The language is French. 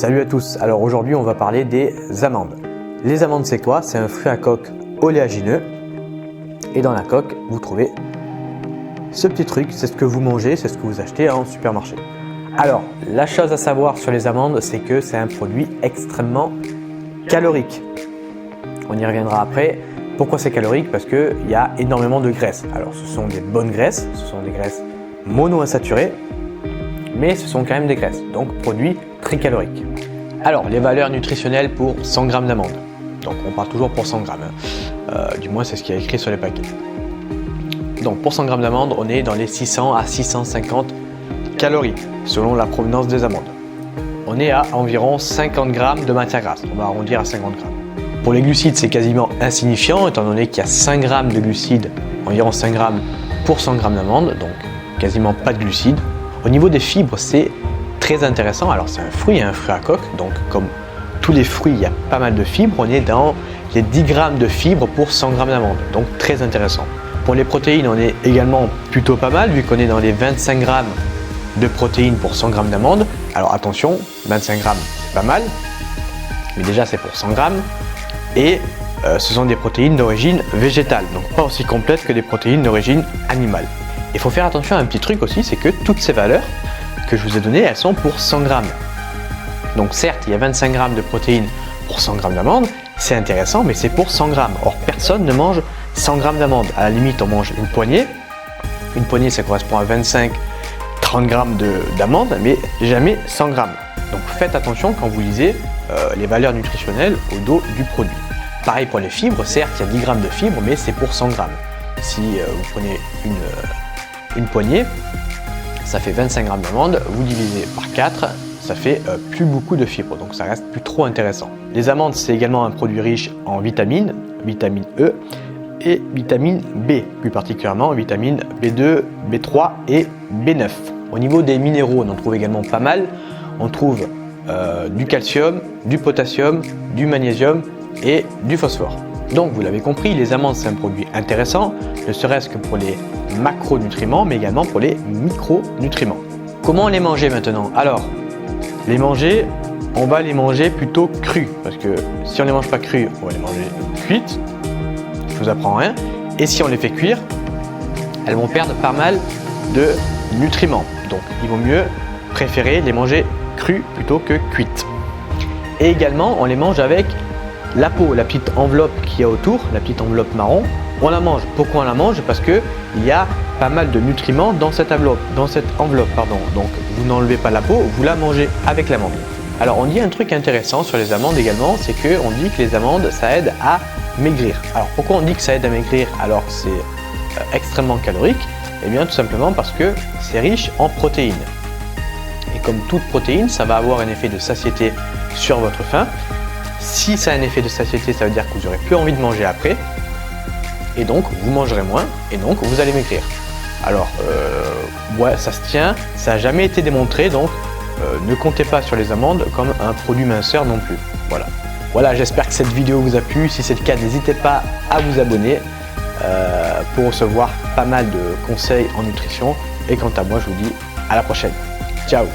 Salut à tous, alors aujourd'hui on va parler des amandes. Les amandes c'est quoi? C'est un fruit à coque oléagineux et dans la coque vous trouvez ce petit truc, c'est ce que vous mangez, c'est ce que vous achetez en supermarché. Alors la chose à savoir sur les amandes c'est que c'est un produit extrêmement calorique. On y reviendra après. Pourquoi c'est calorique? Parce qu'il y a énormément de graisse. Alors ce sont des bonnes graisses, ce sont des graisses monoinsaturées, mais ce sont quand même des graisses, donc produit très calorique. Alors les valeurs nutritionnelles pour 100 g d'amandes. Donc on part toujours pour 100 g, du moins c'est ce qui est écrit sur les paquets. Donc pour 100 g d'amandes, on est dans les 600 à 650 calories selon la provenance des amandes. On est à environ 50 g de matière grasse, on va arrondir à 50 g. Pour les glucides, c'est quasiment insignifiant étant donné qu'il y a 5 g de glucides, environ 5 g pour 100 g d'amandes, donc quasiment pas de glucides. Au niveau des fibres, c'est très intéressant. Alors c'est un fruit à coque, donc comme tous les fruits, il y a pas mal de fibres. On est dans les 10 g de fibres pour 100 g d'amandes, donc très intéressant. Pour les protéines, on est également plutôt pas mal vu qu'on est dans les 25 g de protéines pour 100 g d'amandes. Alors attention, 25 g c'est pas mal, mais déjà c'est pour 100 g et ce sont des protéines d'origine végétale, donc pas aussi complètes que des protéines d'origine animale. Il faut faire attention à un petit truc aussi, c'est que toutes ces valeurs que je vous ai données, elles sont pour 100 g. Donc certes, il y a 25 g de protéines pour 100 g d'amandes, c'est intéressant, mais c'est pour 100 g. Or, personne ne mange 100 g d'amandes. À la limite, on mange une poignée. Une poignée, ça correspond à 25-30 g d'amandes, mais jamais 100 g. Donc faites attention quand vous lisez les valeurs nutritionnelles au dos du produit. Pareil pour les fibres, certes, il y a 10 g de fibres, mais c'est pour 100 g. Si vous prenez une poignée, ça fait 25 g d'amandes, vous divisez par 4, ça fait plus beaucoup de fibres, donc ça reste plus trop intéressant. Les amandes, c'est également un produit riche en vitamine E et vitamine B, plus particulièrement vitamine B2, B3 et B9. Au niveau des minéraux, on en trouve également pas mal. On trouve du calcium, du potassium, du magnésium et du phosphore. Donc vous l'avez compris, les amandes c'est un produit intéressant, ne serait-ce que pour les macronutriments, mais également pour les micronutriments. Comment les manger maintenant? Alors, les manger, on va les manger plutôt crus, parce que si on ne les mange pas crus, on va les manger cuites, je vous apprends rien, et si on les fait cuire, elles vont perdre pas mal de nutriments. Donc il vaut mieux préférer les manger crues plutôt que cuites. Et également, on les mange avec la peau, la petite enveloppe qu'il y a autour, la petite enveloppe marron, on la mange. Pourquoi on la mange? Parce qu'il y a pas mal de nutriments dans cette enveloppe, Donc vous n'enlevez pas la peau, vous la mangez avec l'amande. Alors on dit un truc intéressant sur les amandes également, c'est qu'on dit que les amandes ça aide à maigrir. Alors pourquoi on dit que ça aide à maigrir alors que c'est extrêmement calorique? Eh bien tout simplement parce que c'est riche en protéines. Et comme toute protéine, ça va avoir un effet de satiété sur votre faim. Si ça a un effet de satiété, ça veut dire que vous n'aurez plus envie de manger après. Et donc, vous mangerez moins et donc vous allez maigrir. Alors, ouais, ça se tient, ça n'a jamais été démontré, donc ne comptez pas sur les amandes comme un produit minceur non plus. Voilà, j'espère que cette vidéo vous a plu. Si c'est le cas, n'hésitez pas à vous abonner pour recevoir pas mal de conseils en nutrition. Et quant à moi, je vous dis à la prochaine. Ciao!